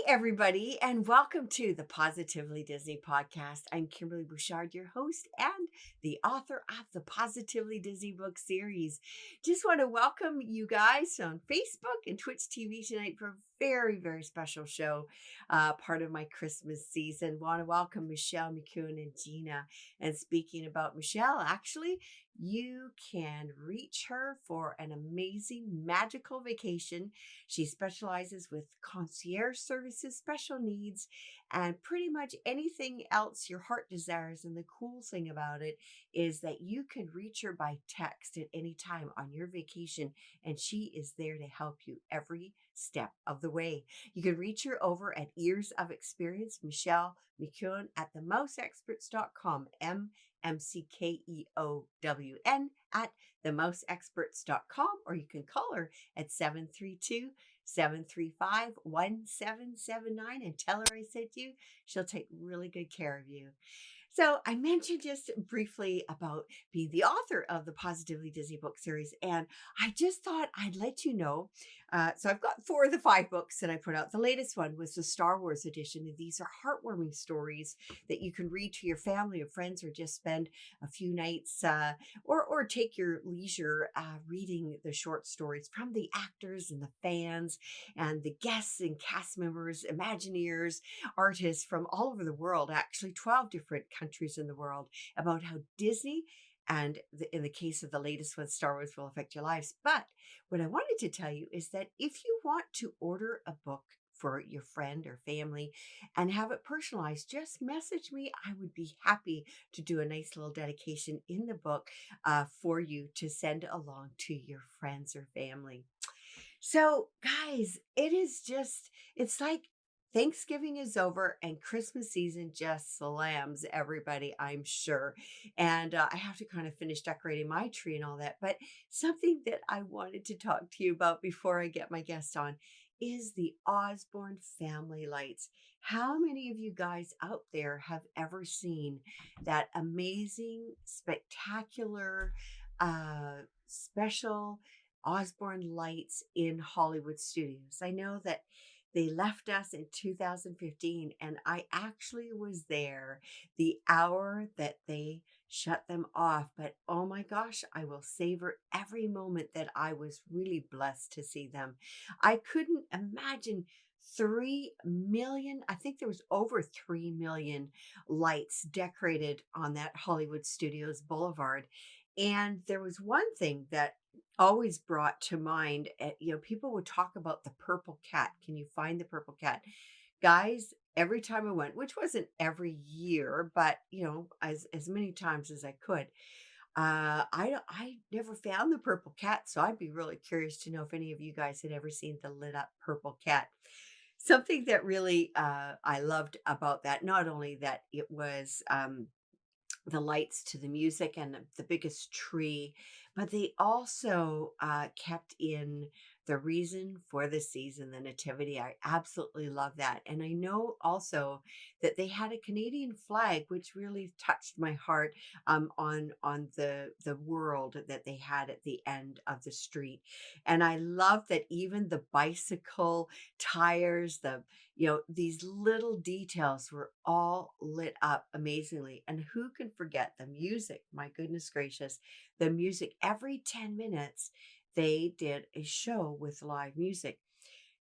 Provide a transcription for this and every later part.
everybody, and welcome to the Positively Disney podcast. I'm Kimberly Bouchard, your host and the author of the Positively Disney book series. Just want to welcome you guys on Facebook and Twitch TV tonight for a very, very special show, part of my Christmas season. Want to welcome Michelle, McEwen, and Gina. And speaking about Michelle, actually, you can reach her for an amazing, magical vacation. She specializes with concierge services, special needs, and pretty much anything else your heart desires. And the cool thing about it is that you can reach her by text at any time on your vacation, and she is there to help you every step of the way. You can reach her over at Ears of Experience, Michelle McEwen at themouseexperts.com, MCKEOWN at themouseexperts.com, or you can call her at 732-735-1779 and tell her I sent you. She'll take really good care of you. So I mentioned just briefly about being the author of the Positively Disney book series, and I just thought I'd let you know. So I've got 4 of the 5 books that I put out. The latest one was the Star Wars edition, and these are heartwarming stories that you can read to your family or friends, or just spend a few nights or take your leisure reading the short stories from the actors and the fans and the guests and cast members, Imagineers, artists from all over the world, actually 12 different countries in the world, about how Disney and in the case of the latest one, Star Wars, will affect your lives. But what I wanted to tell you is that if you want to order a book for your friend or family and have it personalized, just message me. I would be happy to do a nice little dedication in the book for you to send along to your friends or family. So, guys, it's like Thanksgiving is over and Christmas season just slams everybody, I'm sure. And I have to kind of finish decorating my tree and all that. But something that I wanted to talk to you about before I get my guest on is the Osborne family lights. How many of you guys out there have ever seen that amazing, spectacular, special Osborne lights in Hollywood studios? I know that they left us in 2015, and I actually was there the hour that they shut them off. But oh my gosh, I will savor every moment that I was really blessed to see them. I couldn't imagine 3 million, I think there was over 3 million lights decorated on that Hollywood Studios Boulevard. And there was one thing that always brought to mind, people would talk about the purple cat. Can you find the purple cat? Guys, every time I went, which wasn't every year, but as many times as I could, I never found the purple cat. So I'd be really curious to know if any of you guys had ever seen the lit up purple cat. Something that really I loved about that, not only that it was the lights to the music and the biggest tree, but they also kept in the reason for the season, the nativity. I absolutely love that. And I know also that they had a Canadian flag, which really touched my heart, on the world that they had at the end of the street. And I love that even the bicycle tires, these little details were all lit up amazingly. And who can forget the music? My goodness gracious, the music. Every 10 minutes, they did a show with live music.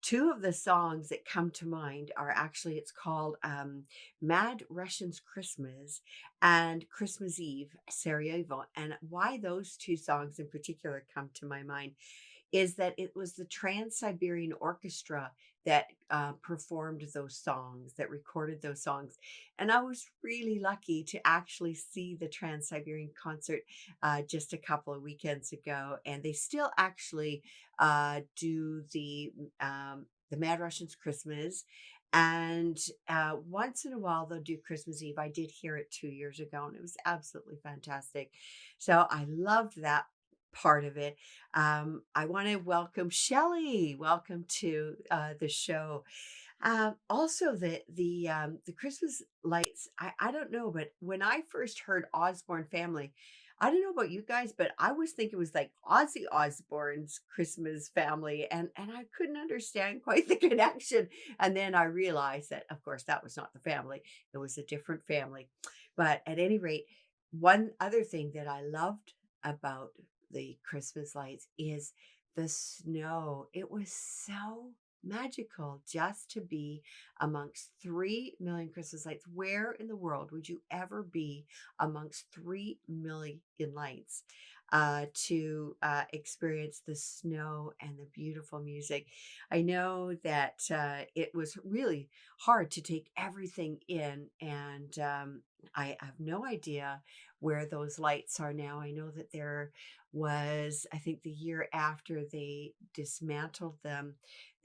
2 of the songs that come to mind are actually, it's called Mad Russian's Christmas and Christmas Eve, Sarajevo. And why those 2 songs in particular come to my mind is that it was the Trans-Siberian Orchestra that performed those songs, that recorded those songs. And I was really lucky to actually see the Trans-Siberian concert just a couple of weekends ago. And they still actually do the Mad Russian's Christmas. And once in a while, they'll do Christmas Eve. I did hear it 2 years ago, and it was absolutely fantastic. So I loved that part of it. I want to welcome Shelley. Welcome to the show. Also, the Christmas lights. I don't know, but when I first heard Osborne family, I don't know about you guys, but I was thinking it was like Ozzy Osbourne's Christmas family, and I couldn't understand quite the connection. And then I realized that, of course, that was not the family; it was a different family. But at any rate, one other thing that I loved about the Christmas lights is the snow. It was so magical just to be amongst 3 million Christmas lights. Where in the world would you ever be amongst 3 million lights to experience the snow and the beautiful music? I know that it was really hard to take everything in, and I have no idea where those lights are now. I know that there was, I think the year after they dismantled them,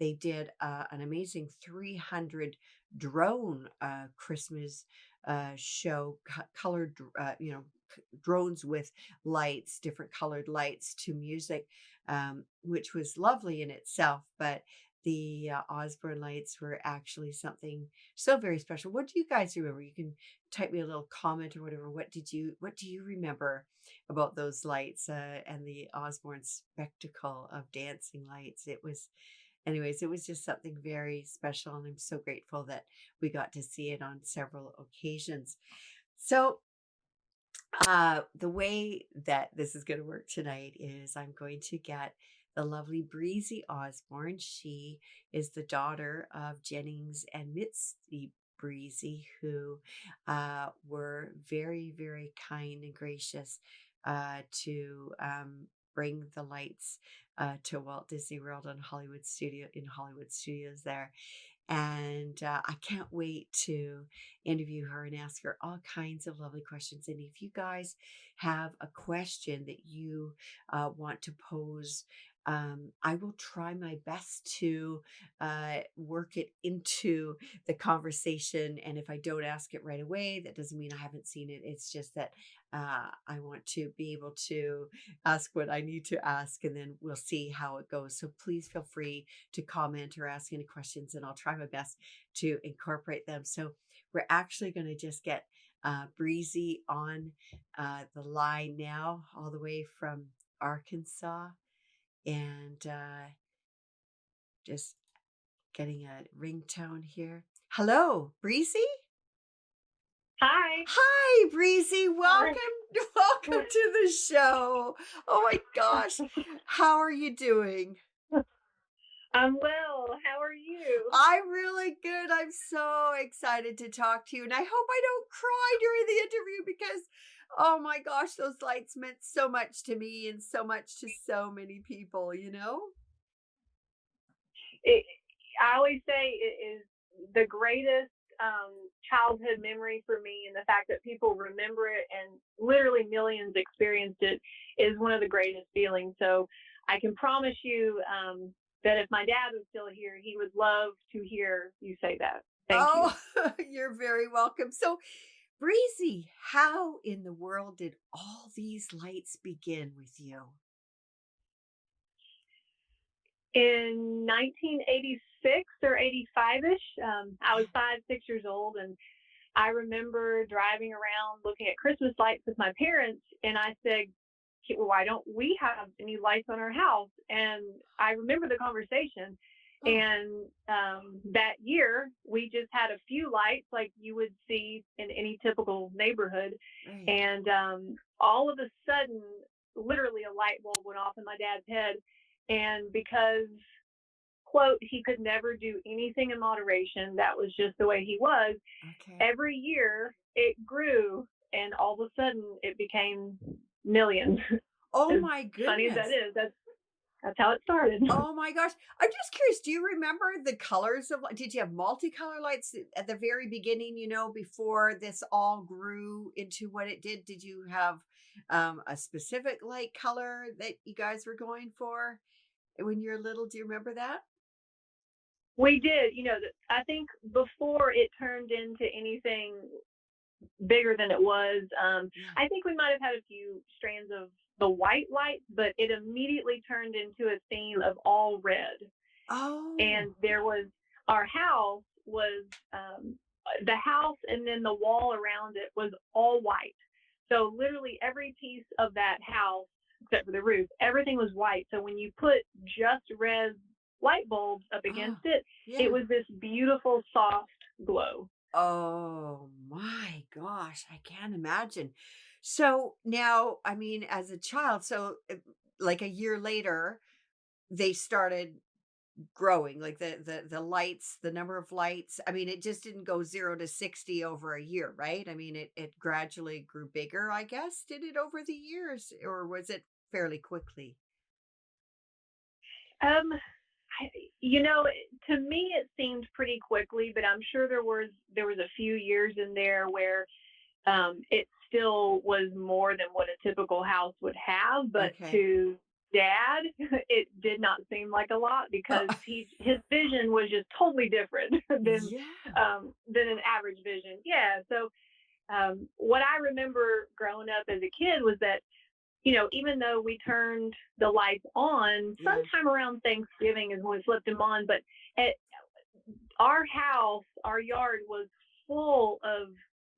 they did an amazing 300 drone Christmas show, colored, drones with lights, different colored lights to music, which was lovely in itself. But the Osborne lights were actually something so very special. What do you guys remember? You can type me a little comment or whatever. What do you remember about those lights and the Osborne spectacle of dancing lights? It was, anyways, it was just something very special, and I'm so grateful that we got to see it on several occasions. So, the way that this is going to work tonight is I'm going to get the lovely Breezy Osborne. She is the daughter of Jennings and Mitzi Breezy, who were very, very kind and gracious to bring the lights to Walt Disney World and Hollywood Studios there. And I can't wait to interview her and ask her all kinds of lovely questions. And if you guys have a question that you want to pose, I will try my best to work it into the conversation. And if I don't ask it right away, that doesn't mean I haven't seen it. It's just that I want to be able to ask what I need to ask, and then we'll see how it goes. So please feel free to comment or ask any questions, and I'll try my best to incorporate them. So we're actually going to just get Breezy on the line now, all the way from Arkansas, and just getting a ringtone here. Hello, Breezy? Hi. Hi, Breezy. Hi. Welcome to the show. Oh my gosh. How are you doing? I'm well. How are you? I'm really good. I'm so excited to talk to you. And I hope I don't cry during the interview because, oh my gosh, those lights meant so much to me and so much to so many people, you know? It, I always say it is the greatest childhood memory for me, and the fact that people remember it and literally millions experienced it is one of the greatest feelings. So I can promise you that if my dad was still here, he would love to hear you say that. Thank you. Oh, you're very welcome. So, Breezy, how in the world did all these lights begin with you? In 1986 or 85ish, I was 5, 6 years old, and I remember driving around looking at Christmas lights with my parents, and I said, why don't we have any lights on our house? And I remember the conversation. Oh, And that year, we just had a few lights like you would see in any typical neighborhood. right. And all of a sudden, literally a light bulb went off in my dad's head. And because, quote, he could never do anything in moderation, that was just the way he was, Okay. every year it grew. And all of a sudden, it became millions. Oh As my funny as that goodness. is, that's how it started. Oh my gosh. I'm just curious. Do you remember the colors of, did you have multicolor lights at the very beginning, before this all grew into what it did? Did you have a specific light color that you guys were going for when you were little? Do you remember that? We did, I think before it turned into anything bigger than it was, Yeah. I think we might have had a few strands of the white light, but it immediately turned into a theme of all red. Oh, And there was, our house was, the house and then the wall around it was all white. So literally every piece of that house, except for the roof, everything was white. So when you put just red light bulbs up Oh, against it, it yeah. was this beautiful, soft glow. Oh my gosh, I can't imagine. So now, I mean, as a child, so like a year later, they started growing, like the lights, the number of lights. I mean, it just didn't go 0 to 60 over a year, right? I mean, it gradually grew bigger, I guess. Did it over the years, or was it fairly quickly? Um, I, you know, to me it seemed pretty quickly, but I'm sure there was a few years in there where it still was more than what a typical house would have. But Okay. to Dad, it did not seem like a lot Uh, because his vision was just totally different yeah. than an average vision. Yeah. So what I remember growing up as a kid was that, even though we turned the lights on Yeah. sometime around Thanksgiving is when we flipped them on, but at our house, our yard was full of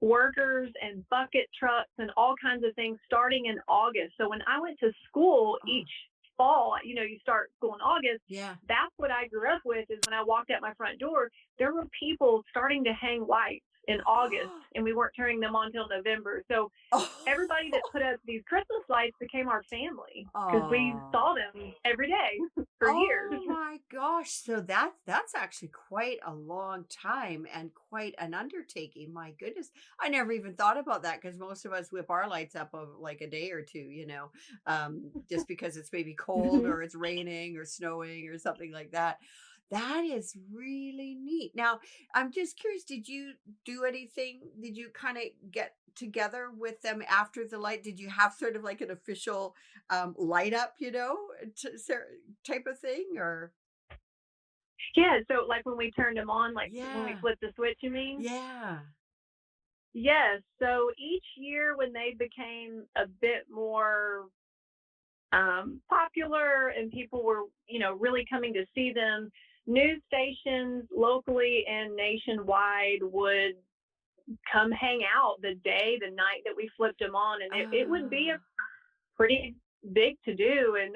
workers and bucket trucks and all kinds of things starting in August. So when I went to school Oh, each fall, you start school in August. yeah. That's what I grew up with is when I walked out my front door, there were people starting to hang lights in August and we weren't turning them on till November. So everybody that Oh. put up these Christmas lights became our family because we Oh. saw them every day for years. Oh my gosh. So that's actually quite a long time and quite an undertaking. My goodness. I never even thought about that because most of us whip our lights up of like a day or two, just because it's maybe cold or it's raining or snowing or something like that. That is really neat. Now, I'm just curious, did you do anything? Did you kind of get together with them after the light? Did you have sort of like an official light up, type of thing, or Yeah, so like when we turned them on, like when we yeah, flipped the switch, you mean? yeah. Yes. So each year when they became a bit more popular and people were, really coming to see them, news stations locally and nationwide would come hang out the night that we flipped them on. And it would be a Ah, pretty big to do and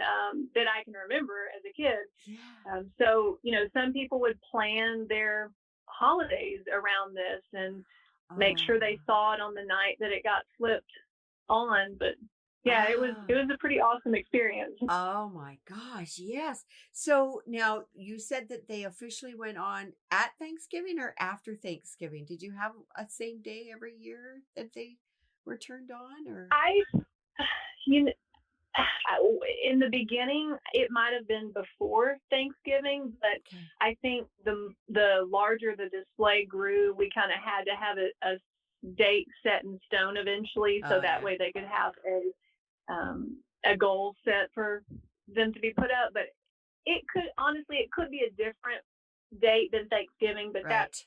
that I can remember as a kid. yeah. So, some people would plan their holidays around this and make sure Oh, they saw it on the night that it got flipped on. But yeah, it ah. was a pretty awesome experience. Oh my gosh, yes. So now you said that they officially went on at Thanksgiving or after Thanksgiving. Did you have a same day every year that they were turned on, or I, you know, in the beginning, it might have been before Thanksgiving, but okay. I think the larger the display grew, we kind of had to have a date set in stone eventually, so Oh that yeah. way they could have a goal set for them to be put up. But it could be a different date than Thanksgiving, but that's Right.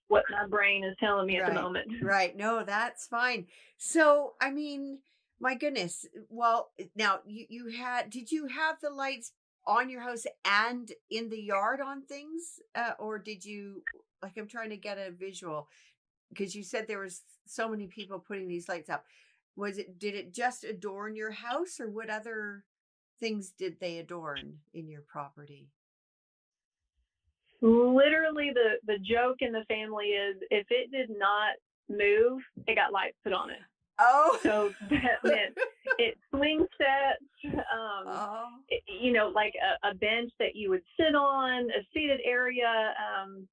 what my brain is telling me at the Right. moment. Right. No, that's fine. So, I mean, my goodness. Well, now did you have the lights on your house and in the yard on things? Or did you, like, I'm trying to get a visual because you said there was so many people putting these lights up. Did it just adorn your house, or what other things did they adorn in your property? Literally, the joke in the family is if it did not move, it got lights put on it. Oh. So that meant it swing sets, Oh. like a bench that you would sit on, a seated area,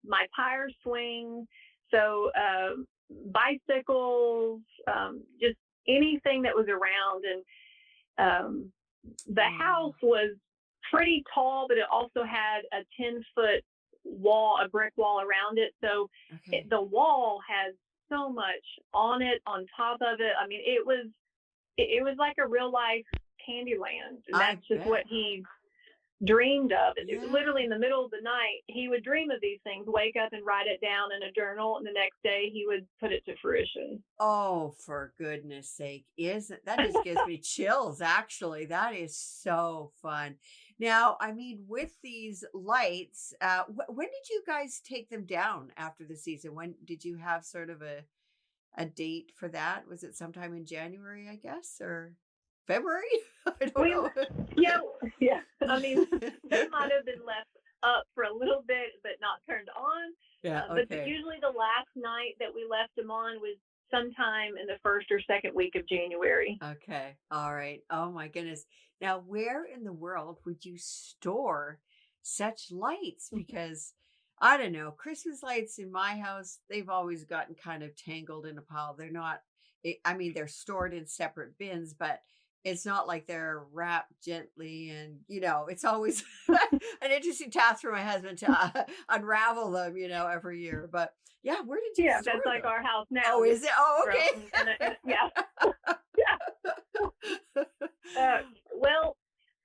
my tire swing. So bicycles, just anything that was around. And the house Oh. was pretty tall, but it also had a 10-foot wall, a brick wall around it. So Okay. the wall has so much on it, on top of it. I mean, it was like a real life Candyland, and I that's just what bet. he dreamed of. Yeah. Literally in the middle of the night, he would dream of these things, wake up and write it down in a journal, and the next day he would put it to fruition. Oh, for goodness sake. Isn't that just gives me chills, actually. That is so fun. Now, I mean, with these lights, when did you guys take them down after the season? When did you have sort of a date for that? Was it sometime in January, I guess, or February? I don't We, know. yeah, yeah. I mean, they might have been left up for a little bit, but not turned on. Yeah, But okay. usually the last night that we left them on was sometime in the first or second week of January. Okay. All right. Oh my goodness. Now, where in the world would you store such lights? Because I don't know, Christmas lights in my house, they've always gotten kind of tangled in a pile. They're not, I mean, they're stored in separate bins, but it's not like they're wrapped gently. And, it's always an interesting task for my husband to unravel them, every year. But yeah, where did you Yeah, store that's like them? our house now. Oh, is it? Oh, okay. From, yeah, yeah. Well,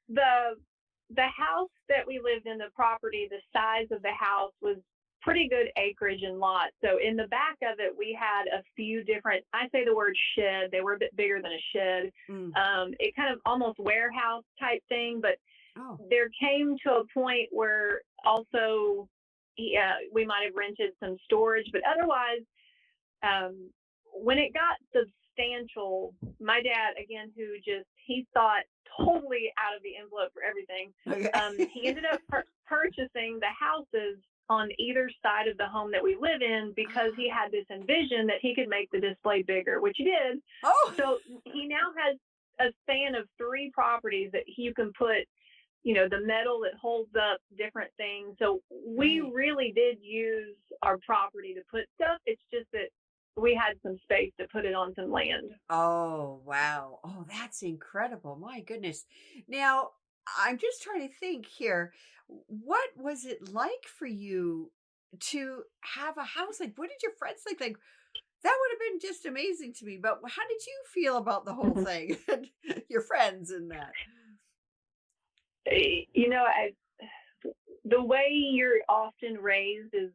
the house that we lived in, the property, the size of the house was pretty good acreage and lot. So in the back of it, we had a few different, I say the word shed, they were a bit bigger than a shed. It kind of almost warehouse type thing, but there came to a point where also we might have rented some storage, but otherwise, when it got substantial, my dad, again, he thought totally out of the envelope for everything. Okay. He ended up purchasing the houses on either side of the home that we live in because he had this envision that he could make the display bigger, which he did. Oh. So he now has a span of 3 properties that you can put, the metal that holds up different things. So we really did use our property to put stuff. It's just that we had some space to put it on some land. Oh, wow. Oh, that's incredible. My goodness. Now, I'm just trying to think here. What was it like for you to have a house? Like, what did your friends think? Like, that would have been just amazing to me. But how did you feel about the whole thing? And your friends and that? The way you're often raised is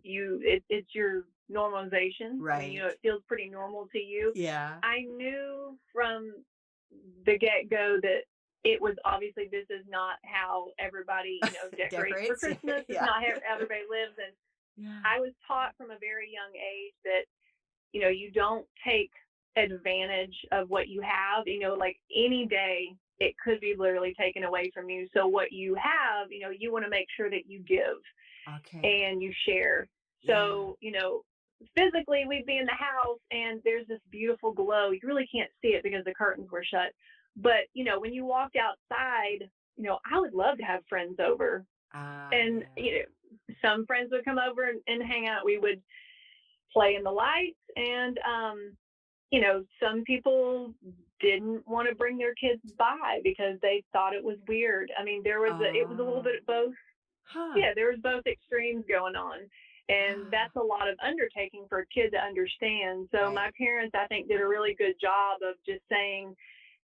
it's your normalization. Right. I mean, it feels pretty normal to you. Yeah. I knew from the get-go that it was obviously, this is not how everybody, decorates for Christmas. It's not how everybody lives. And I was taught from a very young age that, you don't take advantage of what you have, like any day it could be literally taken away from you. So what you have, you want to make sure that you give and you share. So, physically we'd be in the house and there's this beautiful glow. You really can't see it because the curtains were shut. But, when you walked outside, I would love to have friends over. And, some friends would come over and hang out. We would play in the lights. And, some people didn't want to bring their kids by because they thought it was weird. I mean, it was a little bit of both. Yeah, there was both extremes going on. And that's a lot of undertaking for a kid to understand. So my parents, I think, did a really good job of just saying,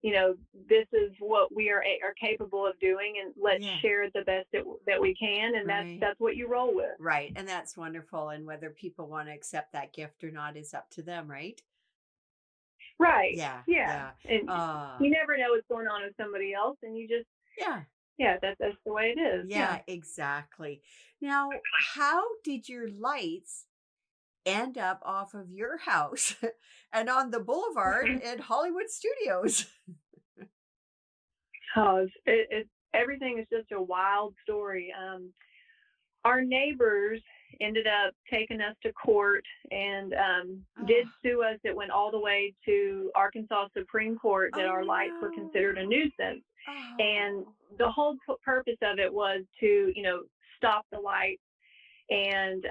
this is what we are capable of doing, and let's share it the best that we can. And that's what you roll with. Right. And that's wonderful. And whether people want to accept that gift or not is up to them, right? Right. Yeah. And you never know what's going on with somebody else, and you just that's the way it is. Yeah, exactly. Now, how did your lights end up off of your house and on the boulevard in Hollywood Studios? Everything is just a wild story. Our neighbors ended up taking us to court and did sue us. It went all the way to Arkansas Supreme Court that our lights were considered a nuisance. And the whole purpose of it was to, stop the lights. And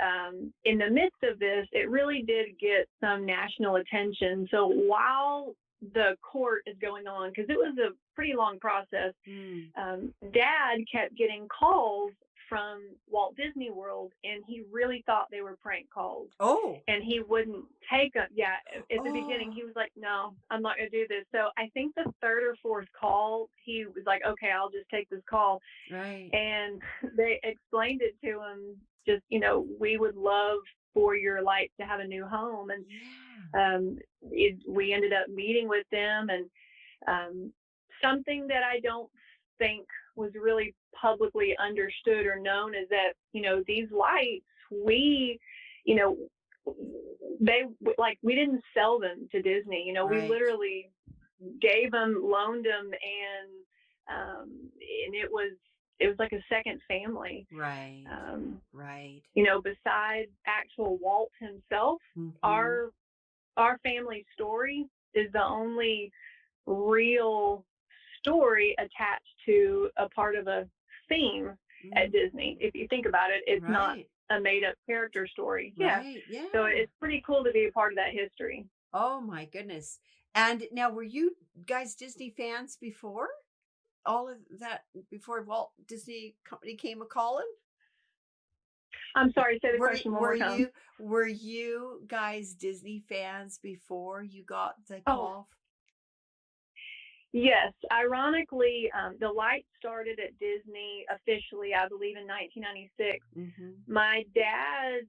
in the midst of this, it really did get some national attention. So while the court is going on, because it was a pretty long process, Dad kept getting calls from Walt Disney World, and he really thought they were prank calls. And he wouldn't take them. Yeah, at the beginning, he was like, no, I'm not going to do this. So I think the 3rd or 4th call, he was like, okay, I'll just take this call. Right. And they explained it to him, just, we would love for your lights to have a new home. And we ended up meeting with them, and something that I don't think was really publicly understood or known is that, these lights, we, they like we didn't sell them to Disney. You know, we Right. literally gave them, loaned them, and it was like a second family. Right. Um, Right. you know, besides actual Walt himself, Mm-hmm. our family story is the only real story attached to a part of a theme at Disney. Mm. If you think about it, it's not Right. a made up character story. Yeah. Right. So Yeah. it's pretty cool to be a part of that history. Oh my goodness. And now, were you guys Disney fans before all of that? Before Walt Disney Company came a calling? I'm sorry, say the Were question one were more time. you guys Disney fans before you got the Oh, call? yes. Ironically, the lights started at Disney officially, I believe, in 1996. Mm-hmm. My dad,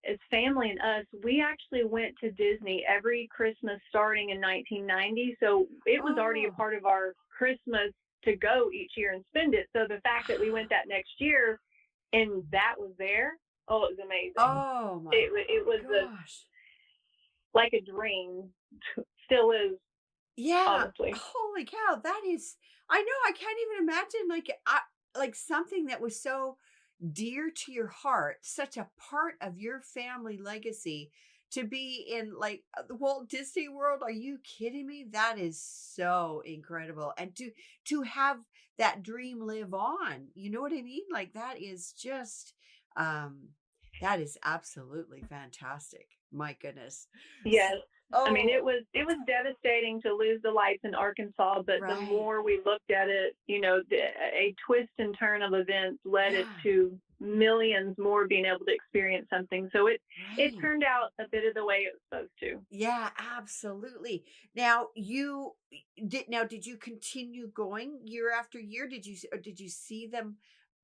his family, and us, we actually went to Disney every Christmas starting in 1990. So it was already a Oh, part of our Christmas to go each year and spend it. So the fact that we went that next year and that was there, oh, it was amazing. oh my It was gosh. like a dream. Still is, Yeah, honestly. holy cow, that is, I know, I can't even imagine, like something that was so dear to your heart, such a part of your family legacy, to be in like the Walt Disney World. Are you kidding me? That is so incredible. And to have that dream live on, you know what I mean? Like that is just um that is absolutely fantastic. My goodness. S- Yes. I mean, Oh, it was devastating to lose the lights in Arkansas, but the right. more we looked at it, you know, a twist and turn of events led it Yeah. to millions more being able to experience something. So it Right. turned out a bit of the way it was supposed to. Yeah, absolutely. Now, did you continue going year after year? Did you see them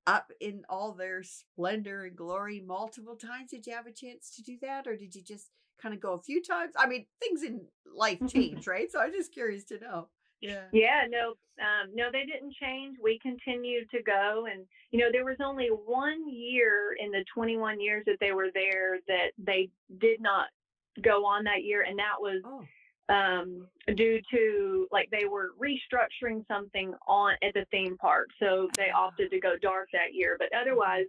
up in all their splendor and glory multiple times? Did you have a chance to do that, or did you just kind of go a few times? I mean, things in life change, right? So I'm just curious to know. Yeah. Yeah, no, no, they didn't change. We continued to go, and you know, there was only 1 year in the 21 years that they were there that they did not go on that year, and that was Oh. due to like they were restructuring something on at the theme park, so they Ah. opted to go dark that year. But Mhm. otherwise,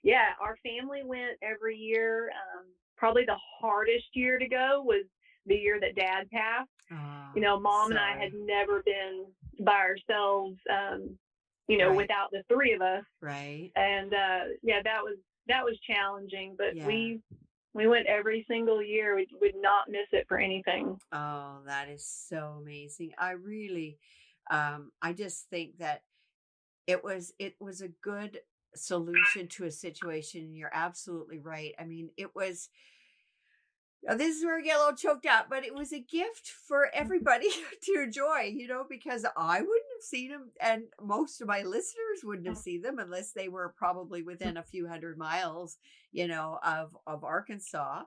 yeah, our family went every year. Probably the hardest year to go was the year that Dad passed. You Ah, know, Mom and I had sorry. never been by ourselves, you know, Right. without the three of us, Right. and yeah, that was challenging. But Yeah. we went every single year. We would not miss it for anything. Oh, that is so amazing. I really, I just think that it was a good solution to a situation. And you're absolutely right. I mean, it was, this is where I get a little choked up, but it was a gift for everybody to enjoy, because I wouldn't have seen them, and most of my listeners wouldn't have seen them unless they were probably within a few hundred miles, of Arkansas.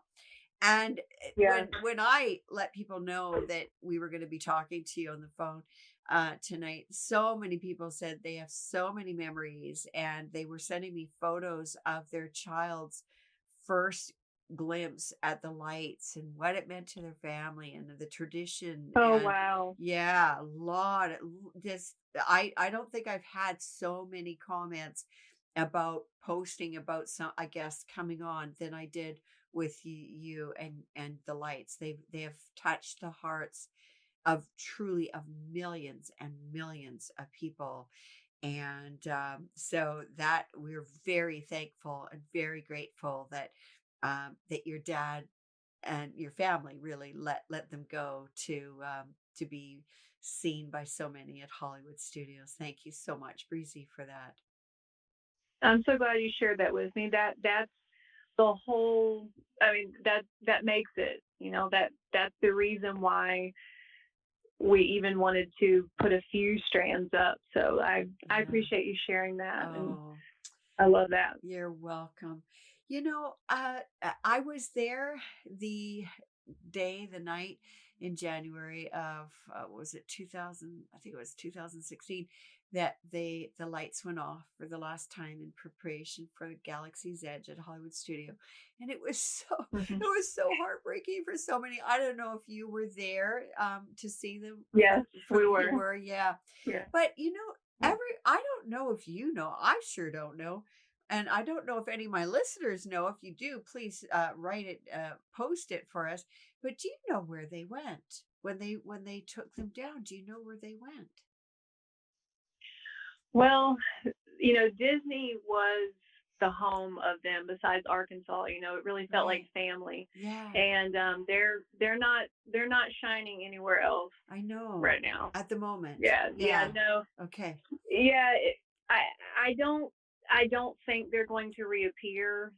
And Yeah. when I let people know that we were going to be talking to you on the phone tonight, so many people said they have so many memories, and they were sending me photos of their child's first glimpse at the lights and what it meant to their family and the tradition. Oh, And wow. yeah, a lot of just, I don't think I've had so many comments about posting about some, I guess, coming on than I did with you and the lights. They have touched the hearts of truly of millions and millions of people. And so that we're very thankful and very grateful that that your dad and your family really let them go to be seen by so many at Hollywood Studios. Thank you so much, Breezy, for that. I'm so glad you shared that with me. That's the whole. I mean, that makes it. You know, that's the reason why we even wanted to put a few strands up. So I Yeah. appreciate you sharing that, and Oh, I love that. you're welcome. I was there the the night in January of, what was it, 2000, I think it was 2016. that the lights went off for the last time in preparation for Galaxy's Edge at Hollywood Studio, and it was Mhm. heartbreaking for so many. I don't know if you were there to see them. Yes, we You were. were, yeah. Yeah. But you know, Yeah. I don't know if you know. I sure don't know. And I don't know if any of my listeners know. If you do, please write it, post it for us. But do you know where they went when they took them down? Do you know where they went? Well, Disney was the home of them besides Arkansas. It really felt like Right. family. Yeah, And they're not shining anywhere else I know. right now. At the moment. Yeah, yeah, Yeah. no. Okay. Yeah, I I don't think they're going to reappear.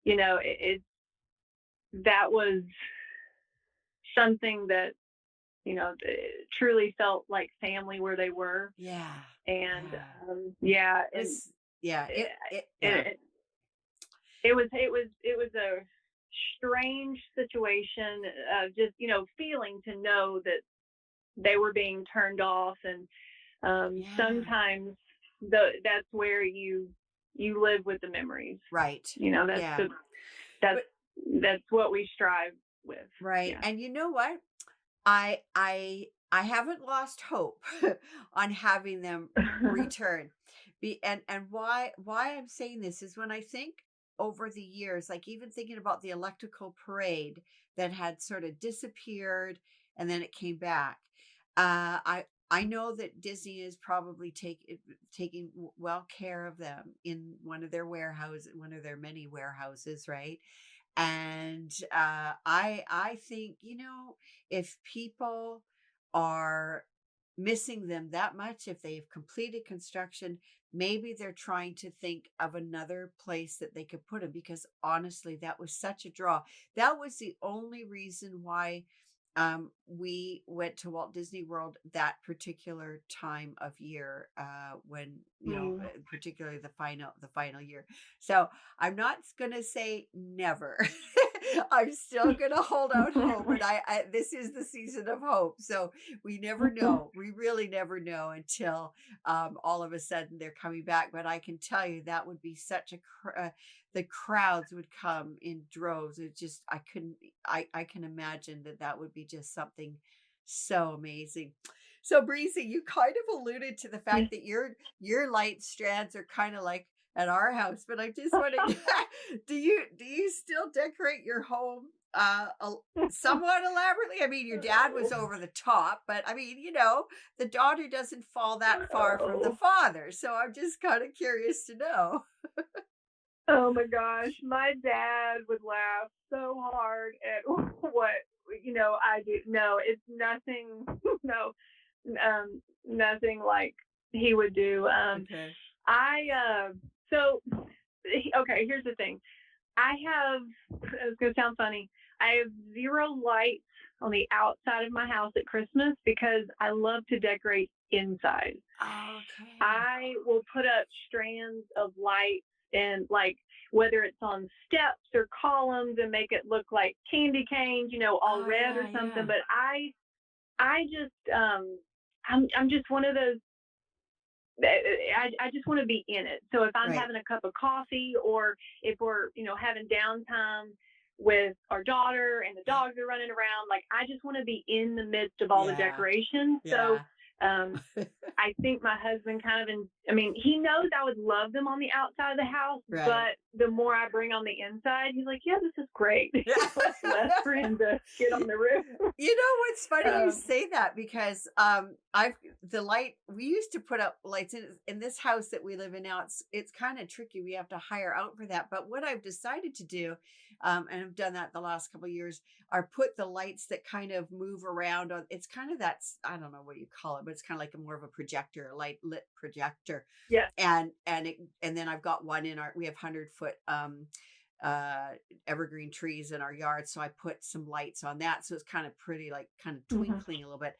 It that was something that, truly felt like family where they were. Yeah. And Yeah. yeah, It and was yeah, yeah. it, it was a strange situation, just feeling to know that they were being turned off. And Yeah. sometimes that's where you live with the memories. Right. That's Yeah. that's But that's what we strive with. right. Yeah. And you know what? I haven't lost hope on having them return. And why I'm saying this is when I think over the years, like even thinking about the electrical parade that had sort of disappeared and then it came back. I know that Disney is probably taking well care of them in one of their warehouses, one of their many warehouses, right? And I think, if people are missing them that much, if they've completed construction, maybe they're trying to think of another place that they could put them, because honestly, that was such a draw. That was the only reason why we went to Walt Disney World that particular time of year, when, Mm. particularly the final year. So I'm not going to say never. I'm still going to hold out hope. And this is the season of hope. So we never know. We really never know until all of a sudden they're coming back. But I can tell you that would be such the crowds would come in droves. It just, I couldn't, I can imagine that would be just something so amazing. So Breezy, you kind of alluded to the Yeah. fact that your light strands are kind of like at our house, but I just want to do you still decorate your home somewhat elaborately? I mean, your dad was over the top, but I mean, the daughter doesn't fall that far from the Oh. father. So I'm just kind of curious to know. Oh my gosh, my dad would laugh so hard at what I do. No, it's nothing. No, nothing like he would do. Okay. I so okay. Here's the thing. I have. It's gonna sound funny. I have zero lights on the outside of my house at Christmas because I love to decorate inside. Okay. I will put up strands of lights, and like whether it's on steps or columns, and make it look like candy canes, all Oh red or yeah, something. yeah. But I just I'm just one of those. I just want to be in it. So if I'm Right. having a cup of coffee, or if we're having downtime with our daughter and the Yeah. dogs are running around, like I just want to be in the midst of all the Yeah. decorations. So Yeah. um, I think my husband he knows I would love them on the outside of the house, Right. but the more I bring on the inside, he's like, yeah, this is great. Yeah. Less for him to get on the roof. You know what's funny you Um, say that, because I've the light we used to put up lights in this house that we live in now. It's kind of tricky. We have to hire out for that. But what I've decided to do, and I've done that the last couple of years, are put the lights that kind of move around on. It's kind of I don't know what you call it, but it's kind of like more of a projector, a light lit projector. yeah. And then I've got one we have 100-foot uh evergreen trees in our yard, so I put some lights on that, so it's kind of pretty, like kind of Mhm. twinkling a little bit.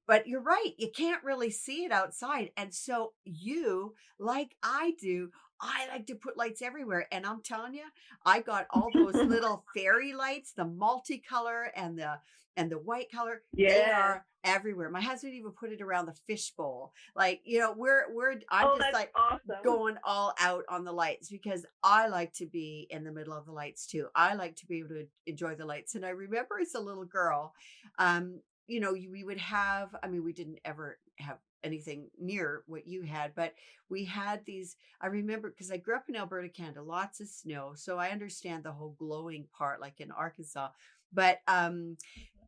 But you're right, you can't really see it outside. And so you, like I do, I like to put lights everywhere. And I'm telling you, I got all those little fairy lights, the multicolor and the white color. They Yes. are everywhere. My husband even put it around the fishbowl. Like, we're I'm Oh, just that's like awesome. going all out on the lights because I like to be in the middle of the lights too. I like to be able to enjoy the lights. And I remember as a little girl, um, we would have, I mean, we didn't ever have anything near what you had, but we had these. I remember because I grew up in Alberta, Canada, lots of snow. So I understand the whole glowing part, like in Arkansas. But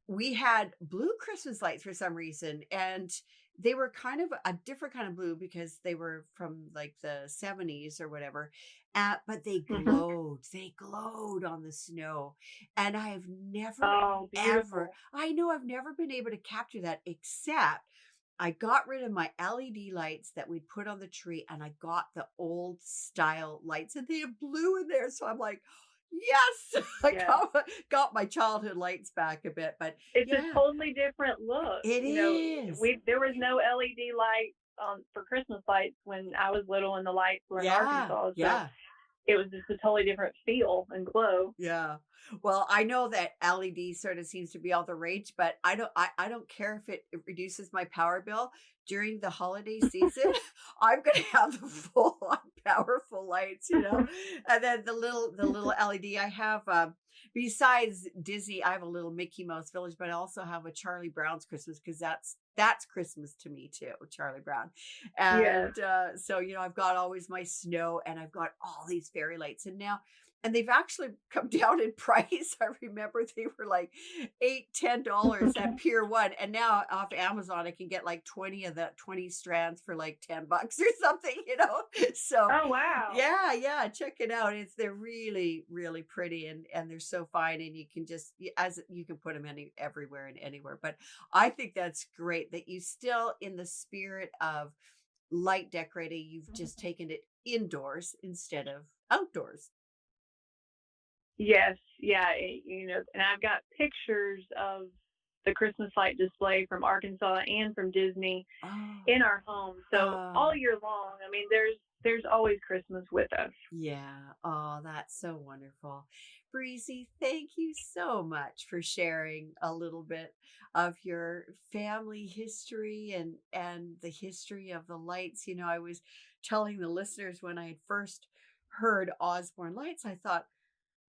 we had blue Christmas lights for some reason, and they were kind of a different kind of blue because they were from like the 70s or whatever. But they Hmm. glowed. They glowed on the snow. And I've never, Oh, ever, beautiful. I know I've never been able to capture that except I got rid of my LED lights that we'd put on the tree and I got the old style lights and they have blue in there. So I'm like, yes, I Yes. got my childhood lights back a bit. But It's a yeah, totally different look. it You know, is. we there was no LED lights for Christmas lights when I was little, and the lights were in Yeah, Arkansas, so yeah. it was just a totally different feel and glow. Yeah. Well, I know that LED sort of seems to be all the rage, but I don't care if it reduces my power bill during the holiday season. I'm gonna have the full on powerful lights, And then the little LED I have besides Disney, I have a little Mickey Mouse Village, but I also have a Charlie Brown's Christmas because that's Christmas to me too, Charlie Brown. Yes. And so I've got always my snow and I've got all these fairy lights. And they've actually come down in price. I remember they were like $8-10 at Pier One. And now off Amazon, I can get like 20 of the 20 strands for like $10 or something. So Oh, wow. yeah, yeah, check it out. They're really, really pretty and they're so fine. And you can just as you can put them everywhere and anywhere. But I think that's great that you still in the spirit of light decorating, you've just taken it indoors instead of outdoors. Yes, yeah, and I've got pictures of the Christmas light display from Arkansas and from Disney Oh, in our home. So all oh, year long, I mean, there's always Christmas with us. yeah. Oh, that's so wonderful. Breezy, thank you so much for sharing a little bit of your family history and the history of the lights. I was telling the listeners when I had first heard Osborne Lights, I thought,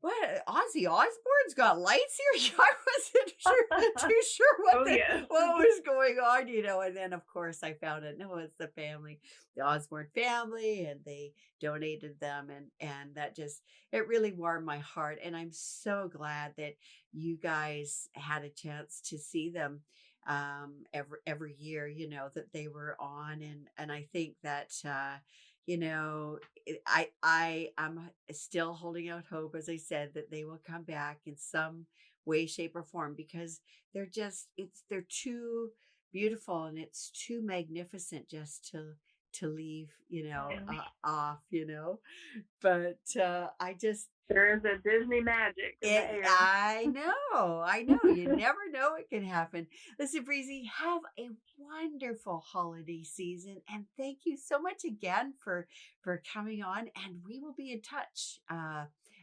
what? Ozzy Osbourne's got lights here? I wasn't too sure what Oh yes. what was going on. And then of course I found it. No, it's the Osborne family, and they donated them, and that just it really warmed my heart. And I'm so glad that you guys had a chance to see them every year. That they were on, and I think that you know I'm still holding out hope, as I said, that they will come back in some way, shape, or form because they're too beautiful and it's too magnificent just to leave, off. But I just There is a Disney magic in the it air. I know. You never know it can happen. Listen, Breezy, have a wonderful holiday season. And thank you so much again for coming on. And we will be in touch.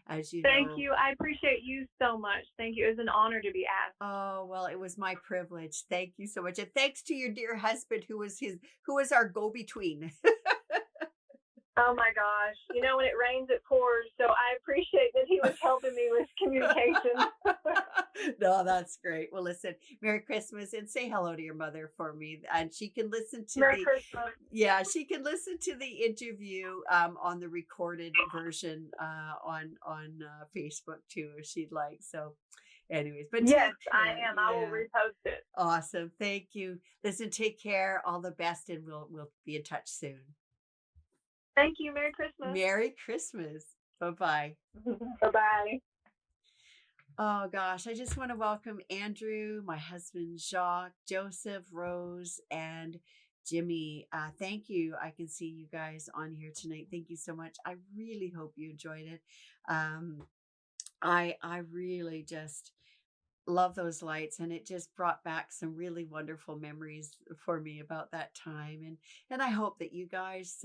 As you Thank know. you. I appreciate you so much. Thank you. It was an honor to be asked. Oh, well, it was my privilege. Thank you so much. And thanks to your dear husband who was our go-between. Oh my gosh. When it rains, it pours. So I appreciate that he was helping me with communication. No, that's great. Well, listen, Merry Christmas and say hello to your mother for me. And she can listen to Merry Christmas. she can listen to the interview on the recorded version on Facebook too, if she'd like. So, anyways, but Yes, take I care. am. I will Yeah. repost it. Awesome. Thank you. Listen, take care. All the best, and we'll be in touch soon. Thank you. Merry Christmas. Merry Christmas. Bye-bye. Bye bye. Oh gosh, I just want to welcome Andrew, my husband Jacques, Joseph, Rose, and Jimmy. Thank you. I can see you guys on here tonight. Thank you so much. I really hope you enjoyed it. I really just love those lights, and it just brought back some really wonderful memories for me about that time. And I hope that you guys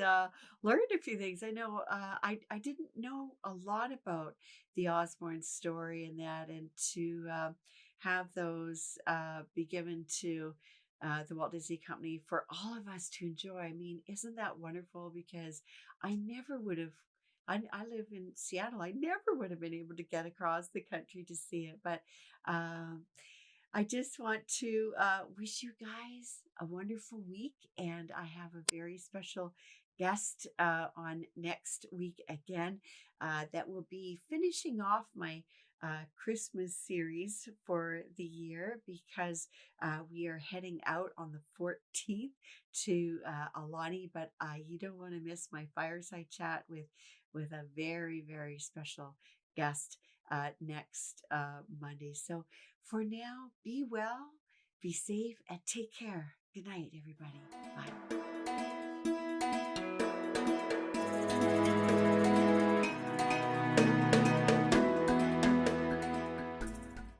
learned a few things. I know I didn't know a lot about the Osborne story and that, and to have those be given to the Walt Disney Company for all of us to enjoy. I mean, isn't that wonderful? Because I never would have. I live in Seattle. I never would have been able to get across the country to see it, but um, I just want to wish you guys a wonderful week. And I have a very special guest on next week again that will be finishing off my Christmas series for the year, because we are heading out on the 14th to Alani. But you don't want to miss my fireside chat with a very, very special guest next Monday. So for now, be well, be safe, and take care. Good night, everybody. Bye.